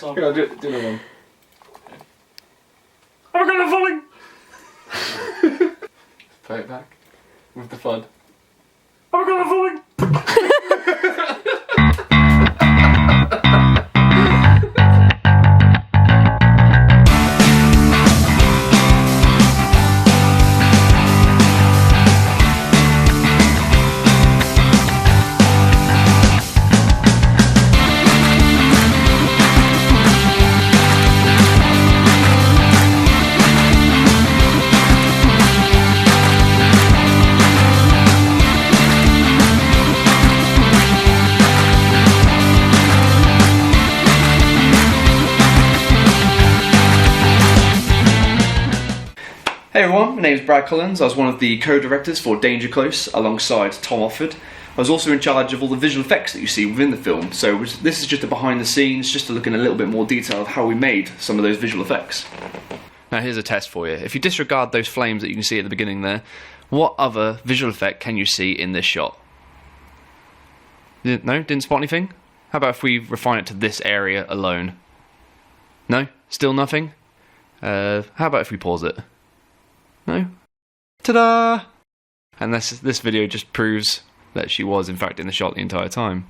song. Yeah, do another one. Oh my god, I'm falling! Play it back. With the flood. Oh my god, I'm falling! Hey everyone, my name is Brad Collins. I was one of the co-directors for Danger Close alongside Tom Offord. I was also in charge of all the visual effects that you see within the film, so this is just a behind the scenes, just to look in a little bit more detail of how we made some of those visual effects. Now here's a test for you. If you disregard those flames that you can see at the beginning there, what other visual effect can you see in this shot? No? Didn't spot anything? How about if we refine it to this area alone? No? Still nothing? How about if we pause it? No? Ta-da! And this video just proves that she was in fact in the shot the entire time.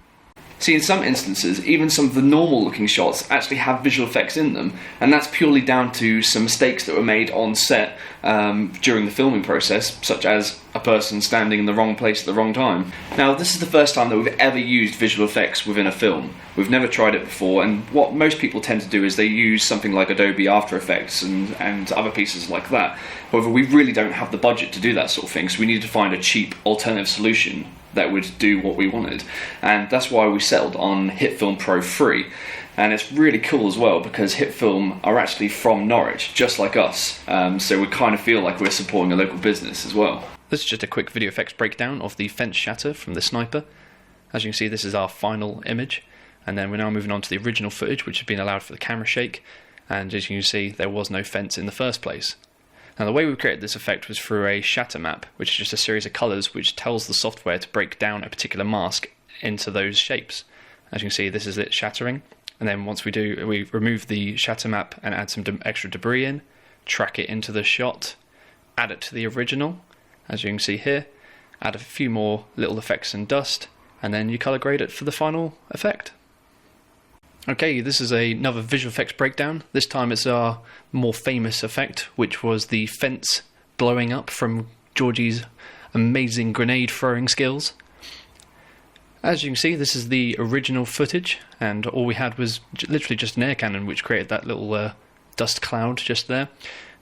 See, in some instances, even some of the normal looking shots actually have visual effects in them, and that's purely down to some mistakes that were made on set during the filming process, such as a person standing in the wrong place at the wrong time. Now, this is the first time that we've ever used visual effects within a film. We've never tried it before, and what most people tend to do is they use something like Adobe After Effects and other pieces like that. However, we really don't have the budget to do that sort of thing, so we needed to find a cheap alternative solution that would do what we wanted, and that's why we settled on HitFilm Pro 3. And it's really cool as well because HitFilm are actually from Norwich, just like us, so we kind of feel like we're supporting a local business as well. This is just a quick video effects breakdown of the fence shatter from the sniper. As you can see, this is our final image, and then we're now moving on to the original footage, which has been allowed for the camera shake, and as you can see, there was no fence in the first place. Now, the way we created this effect was through a shatter map, which is just a series of colours which tells the software to break down a particular mask into those shapes. As you can see, this is it shattering, and then once we remove the shatter map and add some extra debris in, track it into the shot, add it to the original, as you can see here, add a few more little effects and dust, and then you colour grade it for the final effect. Okay, this is another visual effects breakdown. This time it's our more famous effect, which was the fence blowing up from Georgie's amazing grenade throwing skills. As you can see, this is the original footage, and all we had was literally just an air cannon which created that little dust cloud just there.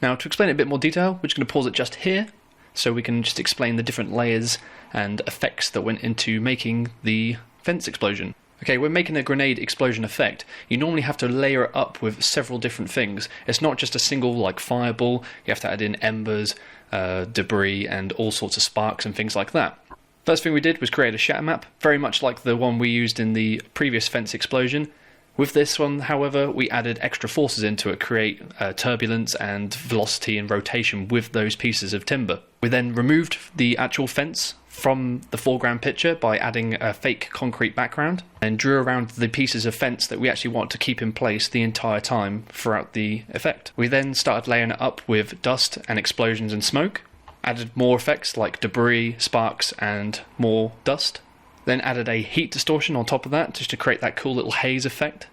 Now, to explain it in a bit more detail, we're just going to pause it just here, so we can just explain the different layers and effects that went into making the fence explosion. Okay, when making a grenade explosion effect, you normally have to layer it up with several different things. It's not just a single, like, fireball. You have to add in embers, debris, and all sorts of sparks and things like that. First thing we did was create a shatter map, very much like the one we used in the previous fence explosion. With this one, however, we added extra forces into it, create turbulence and velocity and rotation with those pieces of timber. We then removed the actual fence from the foreground picture by adding a fake concrete background and drew around the pieces of fence that we actually want to keep in place the entire time throughout the effect. We then started layering it up with dust and explosions and smoke, added more effects like debris, sparks and more dust, then added a heat distortion on top of that just to create that cool little haze effect,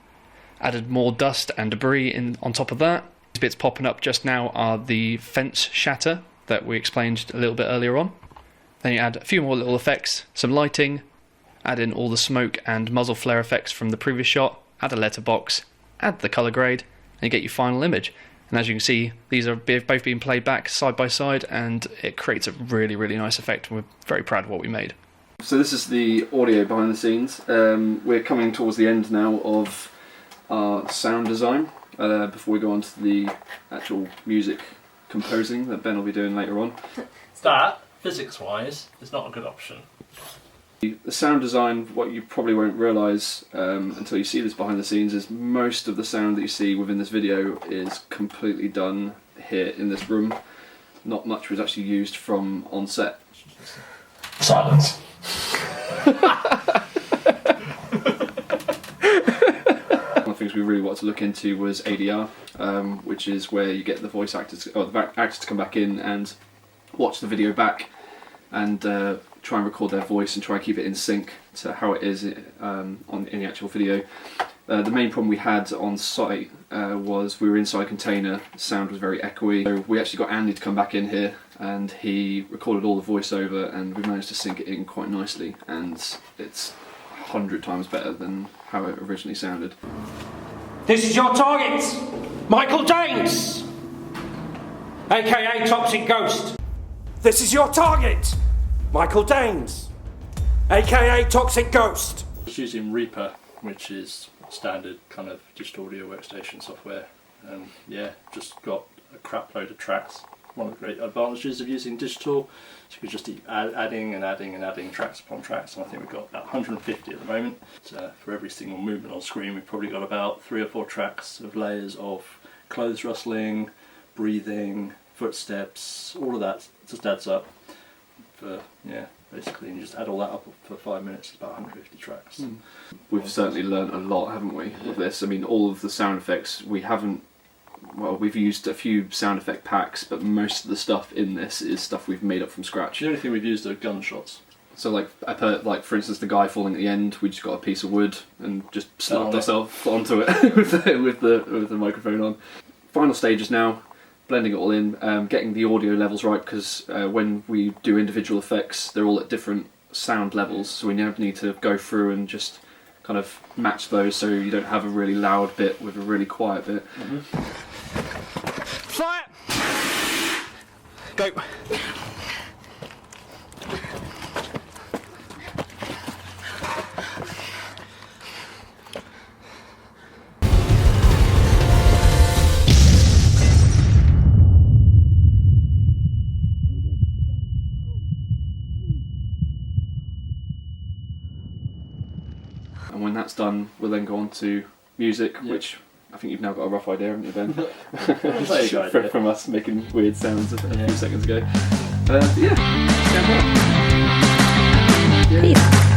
added more dust and debris on top of that. These bits popping up just now are the fence shatter that we explained a little bit earlier on. Then you add a few more little effects, some lighting, add in all the smoke and muzzle flare effects from the previous shot, add a letterbox, add the colour grade, and you get your final image. And as you can see, these are both being played back side by side, and it creates a really, really nice effect, and we're very proud of what we made. So this is the audio behind the scenes. We're coming towards the end now of our sound design, before we go on to the actual music composing that Ben will be doing later on. That, physics-wise, is not a good option. The sound design, what you probably won't realise until you see this behind the scenes, is most of the sound that you see within this video is completely done here in this room. Not much was actually used from on set. Silence. I want to the things we really wanted to look into was ADR, which is where you get the voice actors or the actors to come back in and watch the video back and try and record their voice and try and keep it in sync to how it is in the actual video. The main problem we had on site was we were inside a container, the sound was very echoey. So we actually got Andy to come back in here and he recorded all the voiceover and we managed to sync it in quite nicely, and it's 100 times better than how it originally sounded. This is your target, Michael Danes, aka Toxic Ghost. This is your target, Michael Danes, aka Toxic Ghost. I was using Reaper, which is standard kind of digital audio workstation software, and yeah, just got a crap load of tracks. One of the great advantages of using digital is you could just keep adding and adding and adding tracks upon tracks, and I think we've got about 150 at the moment. So for every single movement on screen we've probably got about 3 or 4 tracks of layers of clothes rustling, breathing, footsteps, all of that just adds up for, yeah, basically, and you just add all that up for 5 minutes, it's about 150 tracks. We've certainly learned a lot, haven't we, with this? I mean, all of the sound effects, we've used a few sound effect packs, but most of the stuff in this is stuff we've made up from scratch. The only thing we've used are gunshots. So like for instance, the guy falling at the end, we just got a piece of wood and just slapped ourselves onto it with the microphone on. Final stages now, blending it all in, getting the audio levels right, because when we do individual effects, they're all at different sound levels, so we now need to go through and just kind of match those so you don't have a really loud bit with a really quiet bit. Fire! Go. And when that's done, we'll then go on to music, which I think you've now got a rough idea, haven't you, Ben? From us making weird sounds a few seconds ago. Yeah, stand up. Yeah. Peace.